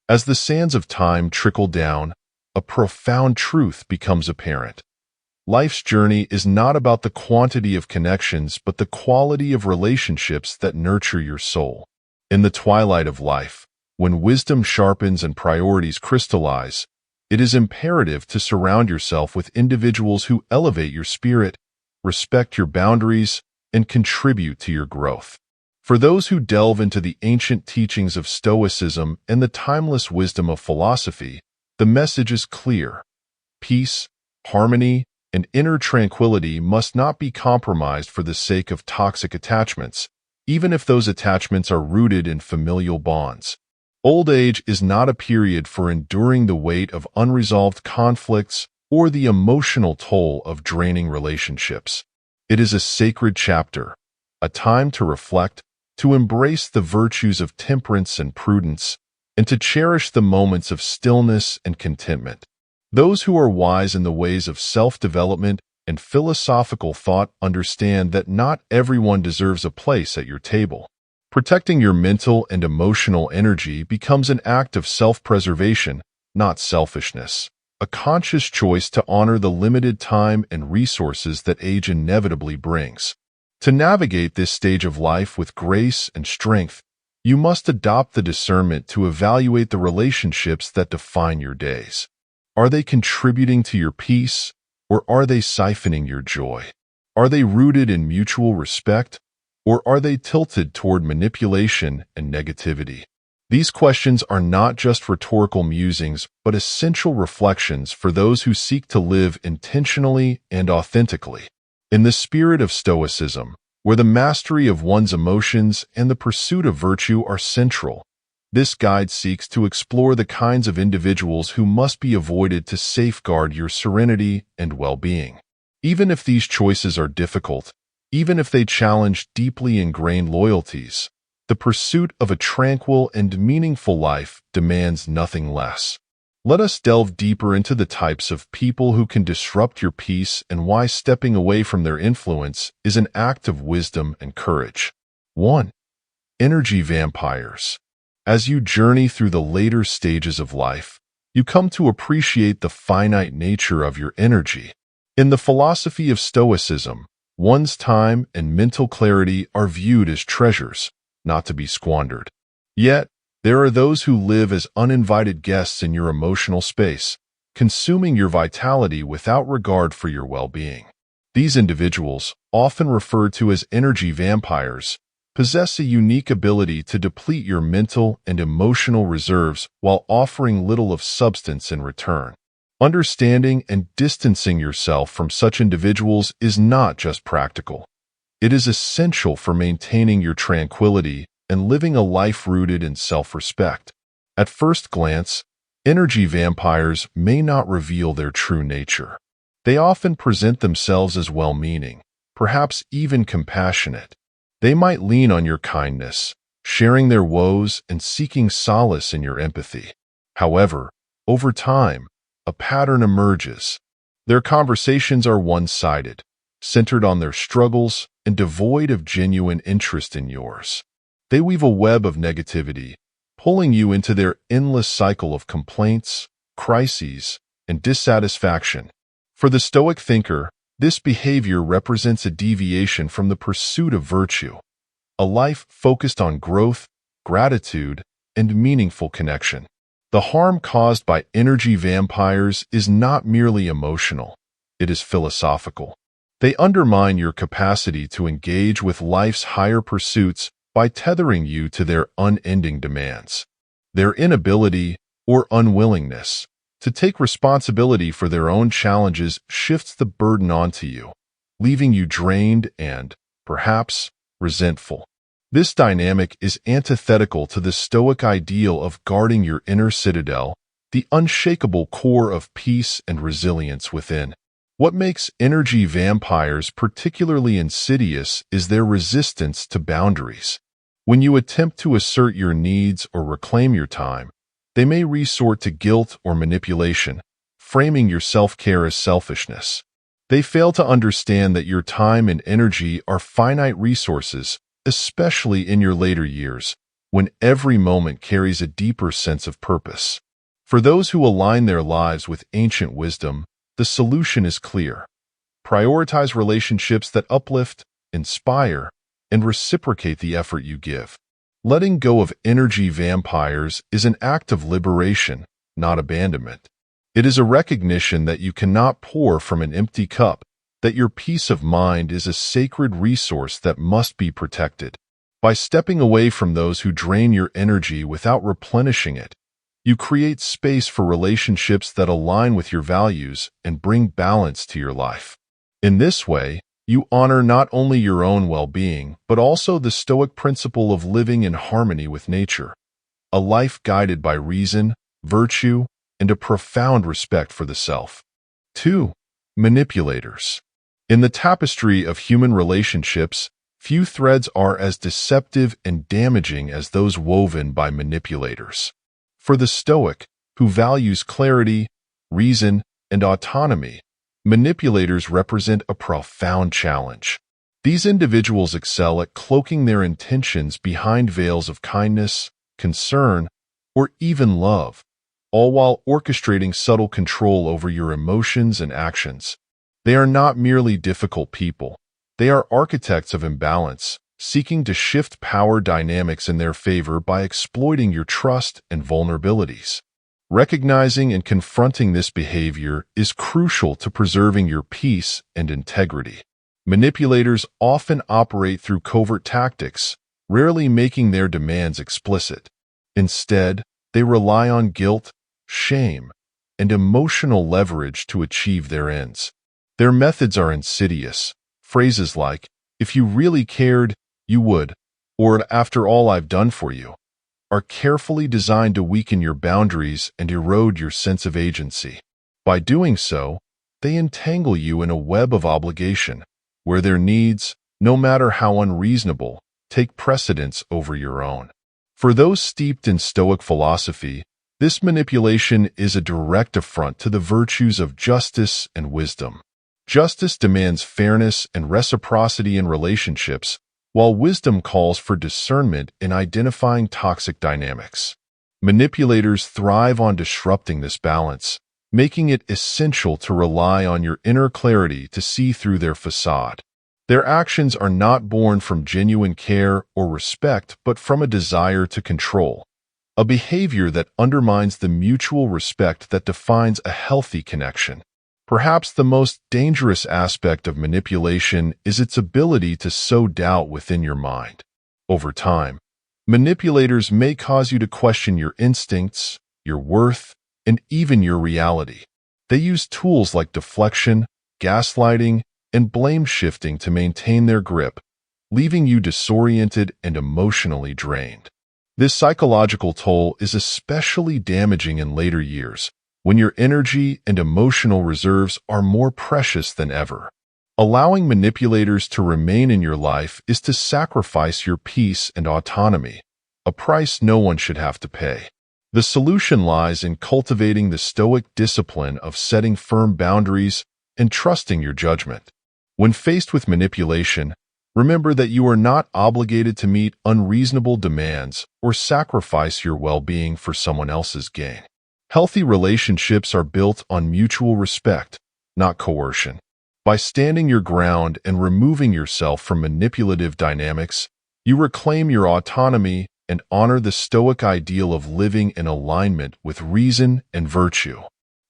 As the sands of time trickle down, a profound truth becomes apparent. Life's journey is not about the quantity of connections, but the quality of relationships that nurture your soul. In the twilight of life, when wisdom sharpens and priorities crystallize, it is imperative to surround yourself with individuals who elevate your spirit, respect your boundaries, and contribute to your growth. For those who delve into the ancient teachings of Stoicism and the timeless wisdom of philosophy, the message is clear. Peace, harmony, and inner tranquility must not be compromised for the sake of toxic attachments, even if those attachments are rooted in familial bonds. Old age is not a period for enduring the weight of unresolved conflicts or the emotional toll of draining relationships. It is a sacred chapter, a time to reflect, to embrace the virtues of temperance and prudence, and to cherish the moments of stillness and contentment. Those who are wise in the ways of self-development and philosophical thought understand that not everyone deserves a place at your table. Protecting your mental and emotional energy becomes an act of self-preservation, not selfishness, a conscious choice to honor the limited time and resources that age inevitably brings. To navigate this stage of life with grace and strength, you must adopt the discernment to evaluate the relationships that define your days. Are they contributing to your peace, or are they siphoning your joy? Are they rooted in mutual respect, or are they tilted toward manipulation and negativity? These questions are not just rhetorical musings, but essential reflections for those who seek to live intentionally and authentically. In the spirit of Stoicism, where the mastery of one's emotions and the pursuit of virtue are central, this guide seeks to explore the kinds of individuals who must be avoided to safeguard your serenity and well-being. Even if these choices are difficult, even if they challenge deeply ingrained loyalties, the pursuit of a tranquil and meaningful life demands nothing less. Let us delve deeper into the types of people who can disrupt your peace and why stepping away from their influence is an act of wisdom and courage. 1. Energy vampires. As you journey through the later stages of life, you come to appreciate the finite nature of your energy. In the philosophy of Stoicism, one's time and mental clarity are viewed as treasures, not to be squandered. Yet, there are those who live as uninvited guests in your emotional space, consuming your vitality without regard for your well-being. These individuals, often referred to as energy vampires, possess a unique ability to deplete your mental and emotional reserves while offering little of substance in return. Understanding and distancing yourself from such individuals is not just practical. It is essential for maintaining your tranquility and living a life rooted in self-respect. At first glance, energy vampires may not reveal their true nature. They often present themselves as well-meaning, perhaps even compassionate. They might lean on your kindness, sharing their woes and seeking solace in your empathy. However, over time, a pattern emerges. Their conversations are one-sided, centered on their struggles and devoid of genuine interest in yours. They weave a web of negativity, pulling you into their endless cycle of complaints, crises, and dissatisfaction. For the Stoic thinker, this behavior represents a deviation from the pursuit of virtue, a life focused on growth, gratitude, and meaningful connection. The harm caused by energy vampires is not merely emotional, it is philosophical. They undermine your capacity to engage with life's higher pursuits by tethering you to their unending demands. Their inability or unwillingness to take responsibility for their own challenges shifts the burden onto you, leaving you drained and, perhaps, resentful. This dynamic is antithetical to the Stoic ideal of guarding your inner citadel, the unshakable core of peace and resilience within. What makes energy vampires particularly insidious is their resistance to boundaries. When you attempt to assert your needs or reclaim your time, they may resort to guilt or manipulation, framing your self-care as selfishness. They fail to understand that your time and energy are finite resources, especially in your later years, when every moment carries a deeper sense of purpose. For those who align their lives with ancient wisdom, the solution is clear. Prioritize relationships that uplift, inspire, and reciprocate the effort you give. Letting go of energy vampires is an act of liberation, not abandonment. It is a recognition that you cannot pour from an empty cup, that your peace of mind is a sacred resource that must be protected. By stepping away from those who drain your energy without replenishing it, you create space for relationships that align with your values and bring balance to your life. In this way, you honor not only your own well-being, but also the Stoic principle of living in harmony with nature, a life guided by reason, virtue, and a profound respect for the self. 2. Manipulators. In the tapestry of human relationships, few threads are as deceptive and damaging as those woven by manipulators. For the Stoic, who values clarity, reason, and autonomy, manipulators represent a profound challenge. These individuals excel at cloaking their intentions behind veils of kindness, concern, or even love, all while orchestrating subtle control over your emotions and actions. They are not merely difficult people. They are architects of imbalance, seeking to shift power dynamics in their favor by exploiting your trust and vulnerabilities. Recognizing and confronting this behavior is crucial to preserving your peace and integrity. Manipulators often operate through covert tactics, rarely making their demands explicit. Instead, they rely on guilt, shame, and emotional leverage to achieve their ends. Their methods are insidious. Phrases like, "If you really cared, you would," or "After all I've done for you," are carefully designed to weaken your boundaries and erode your sense of agency. By doing so, they entangle you in a web of obligation, where their needs, no matter how unreasonable, take precedence over your own. For those steeped in Stoic philosophy, this manipulation is a direct affront to the virtues of justice and wisdom. Justice demands fairness and reciprocity in relationships, while wisdom calls for discernment in identifying toxic dynamics. Manipulators thrive on disrupting this balance, making it essential to rely on your inner clarity to see through their facade. Their actions are not born from genuine care or respect, but from a desire to control, a behavior that undermines the mutual respect that defines a healthy connection. Perhaps the most dangerous aspect of manipulation is its ability to sow doubt within your mind. Over time, manipulators may cause you to question your instincts, your worth, and even your reality. They use tools like deflection, gaslighting, and blame shifting to maintain their grip, leaving you disoriented and emotionally drained. This psychological toll is especially damaging in later years, when your energy and emotional reserves are more precious than ever. Allowing manipulators to remain in your life is to sacrifice your peace and autonomy, a price no one should have to pay. The solution lies in cultivating the Stoic discipline of setting firm boundaries and trusting your judgment. When faced with manipulation, remember that you are not obligated to meet unreasonable demands or sacrifice your well-being for someone else's gain. Healthy relationships are built on mutual respect, not coercion. By standing your ground and removing yourself from manipulative dynamics, you reclaim your autonomy and honor the Stoic ideal of living in alignment with reason and virtue.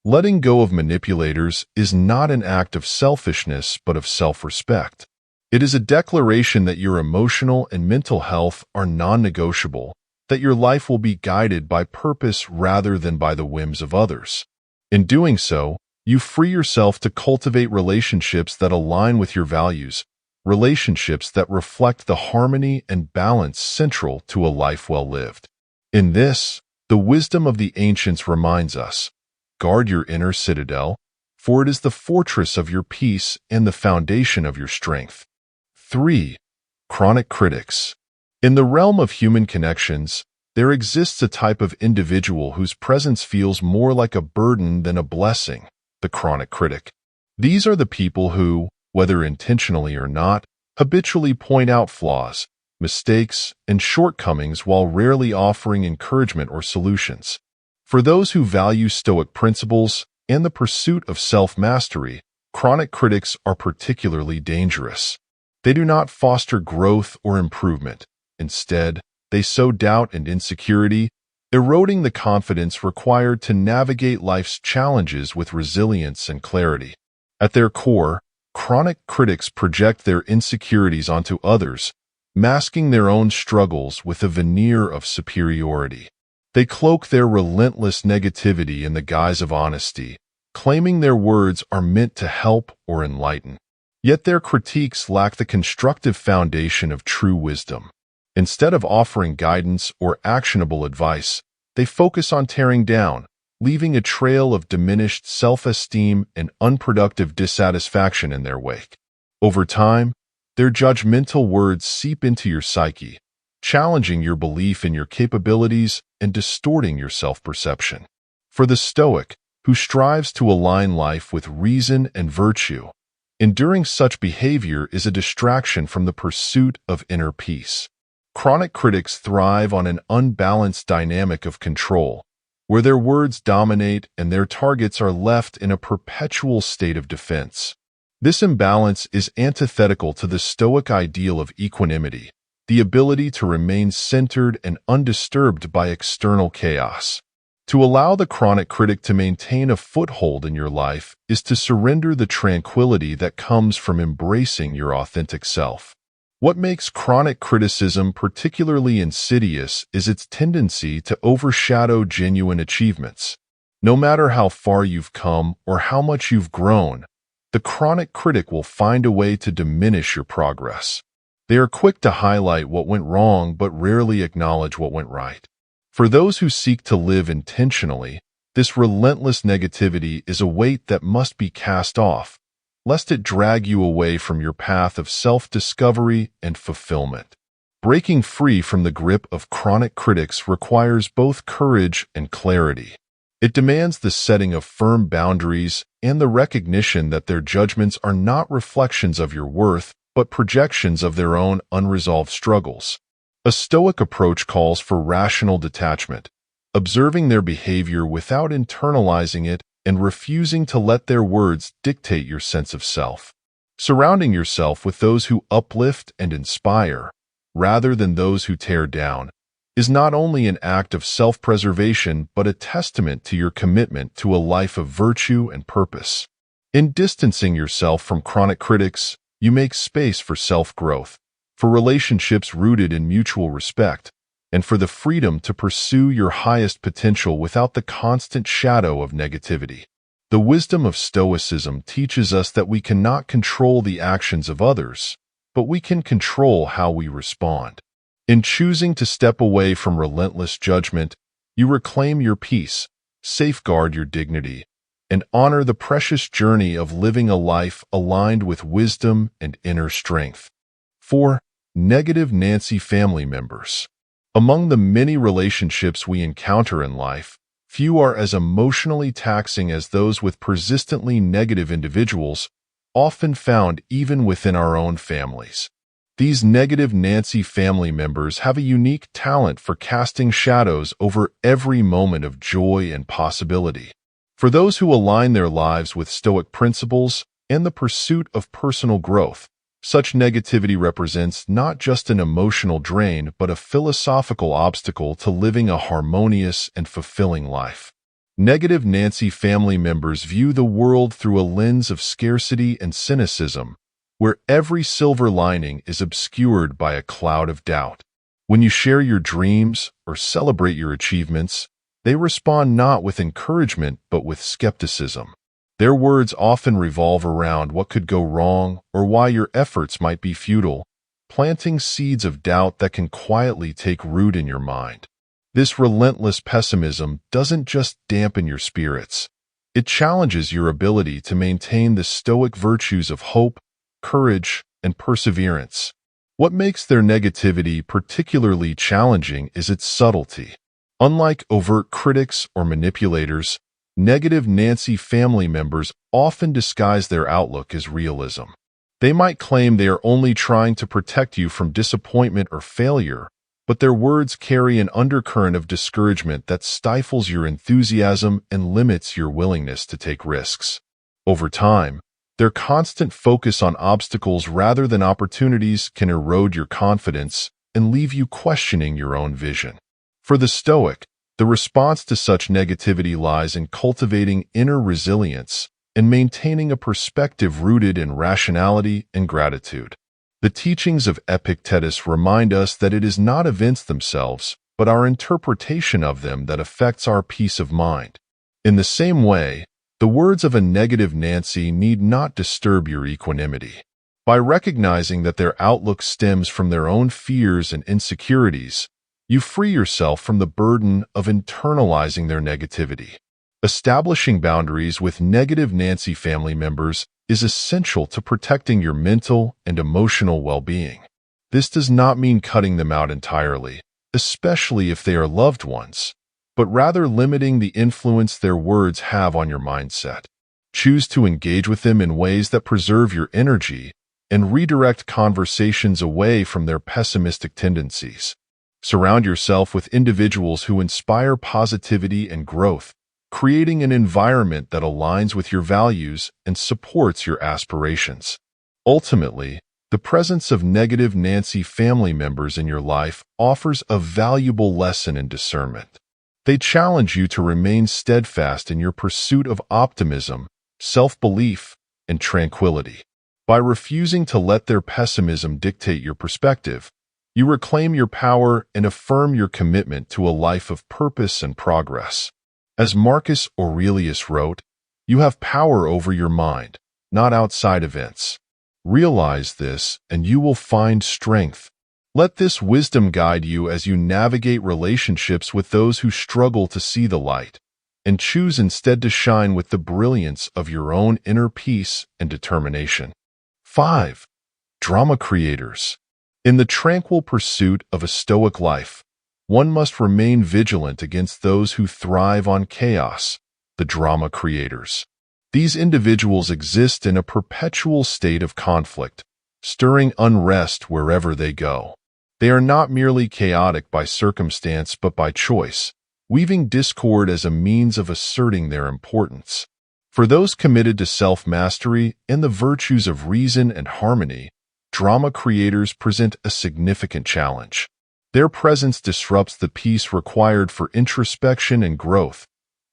Letting go of manipulators is not an act of selfishness but of self-respect. It is a declaration that your emotional and mental health are non-negotiable, that your life will be guided by purpose rather than by the whims of others. In doing so, you free yourself to cultivate relationships that align with your values, relationships that reflect the harmony and balance central to a life well lived. In this, the wisdom of the ancients reminds us, guard your inner citadel, for it is the fortress of your peace and the foundation of your strength. 3. Chronic critics. In the realm of human connections, there exists a type of individual whose presence feels more like a burden than a blessing, the chronic critic. These are the people who, whether intentionally or not, habitually point out flaws, mistakes, and shortcomings while rarely offering encouragement or solutions. For those who value Stoic principles and the pursuit of self-mastery, chronic critics are particularly dangerous. They do not foster growth or improvement. Instead, they sow doubt and insecurity, eroding the confidence required to navigate life's challenges with resilience and clarity. At their core, chronic critics project their insecurities onto others, masking their own struggles with a veneer of superiority. They cloak their relentless negativity in the guise of honesty, claiming their words are meant to help or enlighten. Yet their critiques lack the constructive foundation of true wisdom. Instead of offering guidance or actionable advice, they focus on tearing down, leaving a trail of diminished self-esteem and unproductive dissatisfaction in their wake. Over time, their judgmental words seep into your psyche, challenging your belief in your capabilities and distorting your self-perception. For the Stoic, who strives to align life with reason and virtue, enduring such behavior is a distraction from the pursuit of inner peace. Chronic critics thrive on an unbalanced dynamic of control, where their words dominate and their targets are left in a perpetual state of defense. This imbalance is antithetical to the Stoic ideal of equanimity, the ability to remain centered and undisturbed by external chaos. To allow the chronic critic to maintain a foothold in your life is to surrender the tranquility that comes from embracing your authentic self. What makes chronic criticism particularly insidious is its tendency to overshadow genuine achievements. No matter how far you've come or how much you've grown, the chronic critic will find a way to diminish your progress. They are quick to highlight what went wrong but rarely acknowledge what went right. For those who seek to live intentionally, this relentless negativity is a weight that must be cast off, lest it drag you away from your path of self-discovery and fulfillment. Breaking free from the grip of chronic critics requires both courage and clarity. It demands the setting of firm boundaries and the recognition that their judgments are not reflections of your worth, but projections of their own unresolved struggles. A Stoic approach calls for rational detachment, observing their behavior without internalizing it and refusing to let their words dictate your sense of self. Surrounding yourself with those who uplift and inspire, rather than those who tear down, is not only an act of self-preservation but a testament to your commitment to a life of virtue and purpose. In distancing yourself from chronic critics, you make space for self-growth, for relationships rooted in mutual respect, and for the freedom to pursue your highest potential without the constant shadow of negativity. The wisdom of Stoicism teaches us that we cannot control the actions of others, but we can control how we respond. In choosing to step away from relentless judgment, you reclaim your peace, safeguard your dignity, and honor the precious journey of living a life aligned with wisdom and inner strength. 4. Negative Nancy family members. Among the many relationships we encounter in life, few are as emotionally taxing as those with persistently negative individuals, often found even within our own families. These negative Nancy family members have a unique talent for casting shadows over every moment of joy and possibility. For those who align their lives with Stoic principles and the pursuit of personal growth, such negativity represents not just an emotional drain but a philosophical obstacle to living a harmonious and fulfilling life. Negative Nancy family members view the world through a lens of scarcity and cynicism, where every silver lining is obscured by a cloud of doubt. When you share your dreams or celebrate your achievements, they respond not with encouragement but with skepticism. Their words often revolve around what could go wrong or why your efforts might be futile, planting seeds of doubt that can quietly take root in your mind. This relentless pessimism doesn't just dampen your spirits. It challenges your ability to maintain the Stoic virtues of hope, courage, and perseverance. What makes their negativity particularly challenging is its subtlety. Unlike overt critics or manipulators, negative Nancy family members often disguise their outlook as realism. They might claim they are only trying to protect you from disappointment or failure, but their words carry an undercurrent of discouragement that stifles your enthusiasm and limits your willingness to take risks. Over time, their constant focus on obstacles rather than opportunities can erode your confidence and leave you questioning your own vision. For the Stoic, the response to such negativity lies in cultivating inner resilience and maintaining a perspective rooted in rationality and gratitude. The teachings of Epictetus remind us that it is not events themselves, but our interpretation of them that affects our peace of mind. In the same way, the words of a negative Nancy need not disturb your equanimity. By recognizing that their outlook stems from their own fears and insecurities, you free yourself from the burden of internalizing their negativity. Establishing boundaries with negative Nancy family members is essential to protecting your mental and emotional well-being. This does not mean cutting them out entirely, especially if they are loved ones, but rather limiting the influence their words have on your mindset. Choose to engage with them in ways that preserve your energy and redirect conversations away from their pessimistic tendencies. Surround yourself with individuals who inspire positivity and growth, creating an environment that aligns with your values and supports your aspirations. Ultimately, the presence of negative Nancy family members in your life offers a valuable lesson in discernment. They challenge you to remain steadfast in your pursuit of optimism, self-belief, and tranquility. By refusing to let their pessimism dictate your perspective, you reclaim your power and affirm your commitment to a life of purpose and progress. As Marcus Aurelius wrote, you have power over your mind, not outside events. Realize this, and you will find strength. Let this wisdom guide you as you navigate relationships with those who struggle to see the light, and choose instead to shine with the brilliance of your own inner peace and determination. 5. Drama creators. In the tranquil pursuit of a Stoic life, one must remain vigilant against those who thrive on chaos, the drama creators. These individuals exist in a perpetual state of conflict, stirring unrest wherever they go. They are not merely chaotic by circumstance but by choice, weaving discord as a means of asserting their importance. For those committed to self-mastery and the virtues of reason and harmony, drama creators present a significant challenge. Their presence disrupts the peace required for introspection and growth,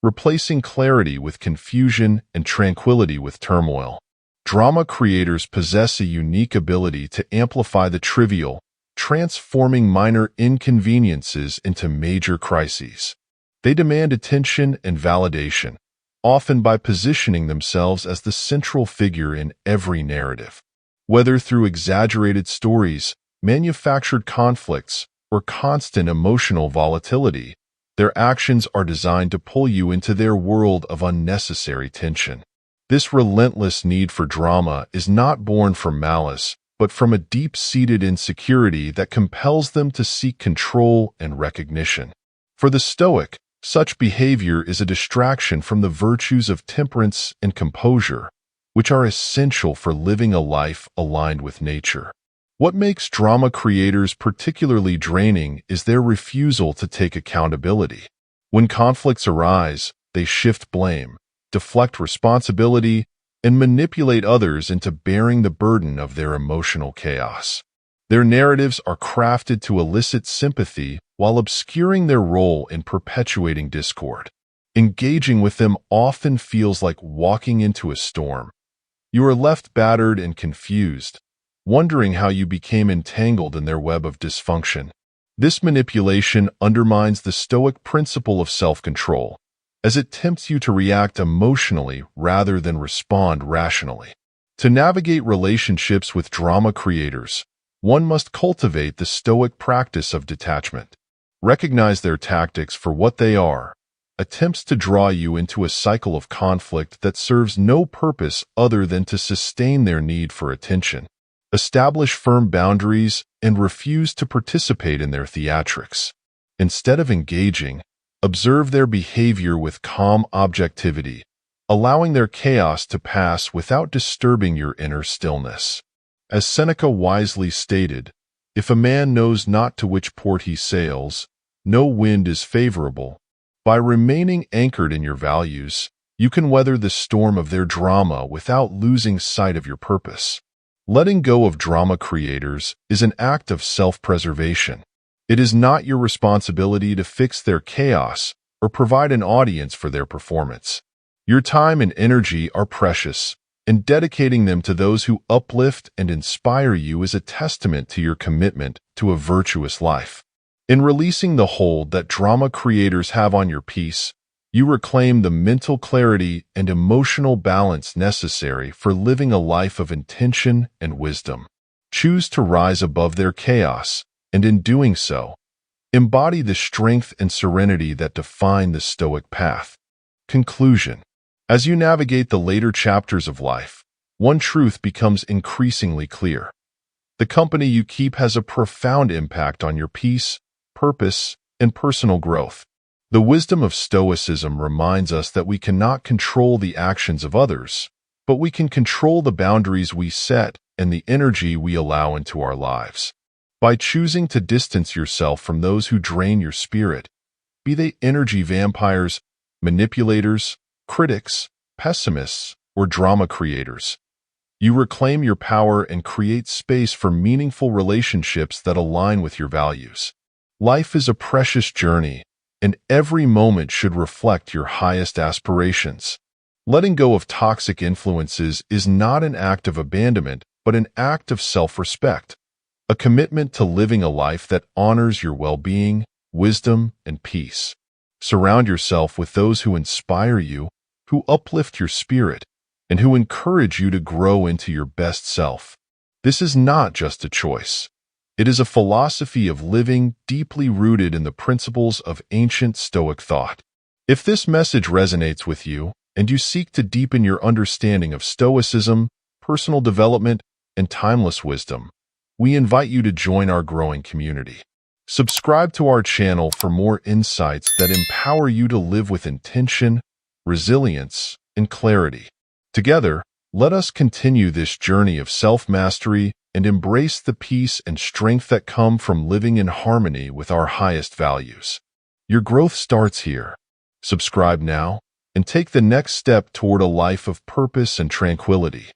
replacing clarity with confusion and tranquility with turmoil. Drama creators possess a unique ability to amplify the trivial, transforming minor inconveniences into major crises. They demand attention and validation, often by positioning themselves as the central figure in every narrative. Whether through exaggerated stories, manufactured conflicts, or constant emotional volatility, their actions are designed to pull you into their world of unnecessary tension. This relentless need for drama is not born from malice, but from a deep-seated insecurity that compels them to seek control and recognition. For the Stoic, such behavior is a distraction from the virtues of temperance and composure, which are essential for living a life aligned with nature. What makes drama creators particularly draining is their refusal to take accountability. When conflicts arise, they shift blame, deflect responsibility, and manipulate others into bearing the burden of their emotional chaos. Their narratives are crafted to elicit sympathy while obscuring their role in perpetuating discord. Engaging with them often feels like walking into a storm. You are left battered and confused, wondering how you became entangled in their web of dysfunction. This manipulation undermines the Stoic principle of self-control, as it tempts you to react emotionally rather than respond rationally. To navigate relationships with drama creators, one must cultivate the Stoic practice of detachment. Recognize their tactics for what they are, attempts to draw you into a cycle of conflict that serves no purpose other than to sustain their need for attention. Establish firm boundaries and refuse to participate in their theatrics. Instead of engaging, observe their behavior with calm objectivity, allowing their chaos to pass without disturbing your inner stillness. As Seneca wisely stated, if a man knows not to which port he sails, no wind is favorable. By remaining anchored in your values, you can weather the storm of their drama without losing sight of your purpose. Letting go of drama creators is an act of self-preservation. It is not your responsibility to fix their chaos or provide an audience for their performance. Your time and energy are precious, and dedicating them to those who uplift and inspire you is a testament to your commitment to a virtuous life. In releasing the hold that drama creators have on your peace, you reclaim the mental clarity and emotional balance necessary for living a life of intention and wisdom. Choose to rise above their chaos, and in doing so, embody the strength and serenity that define the Stoic path. Conclusion. As you navigate the later chapters of life, one truth becomes increasingly clear. The company you keep has a profound impact on your peace, purpose, and personal growth. The wisdom of Stoicism reminds us that we cannot control the actions of others, but we can control the boundaries we set and the energy we allow into our lives. By choosing to distance yourself from those who drain your spirit, be they energy vampires, manipulators, critics, pessimists, or drama creators, you reclaim your power and create space for meaningful relationships that align with your values. Life is a precious journey, and every moment should reflect your highest aspirations. Letting go of toxic influences is not an act of abandonment, but an act of self-respect, a commitment to living a life that honors your well-being, wisdom, and peace. Surround yourself with those who inspire you, who uplift your spirit, and who encourage you to grow into your best self. This is not just a choice. It is a philosophy of living deeply rooted in the principles of ancient Stoic thought. If this message resonates with you, and you seek to deepen your understanding of Stoicism, personal development, and timeless wisdom, we invite you to join our growing community. Subscribe to our channel for more insights that empower you to live with intention, resilience, and clarity. Together, let us continue this journey of self-mastery and embrace the peace and strength that come from living in harmony with our highest values. Your growth starts here. Subscribe now and take the next step toward a life of purpose and tranquility.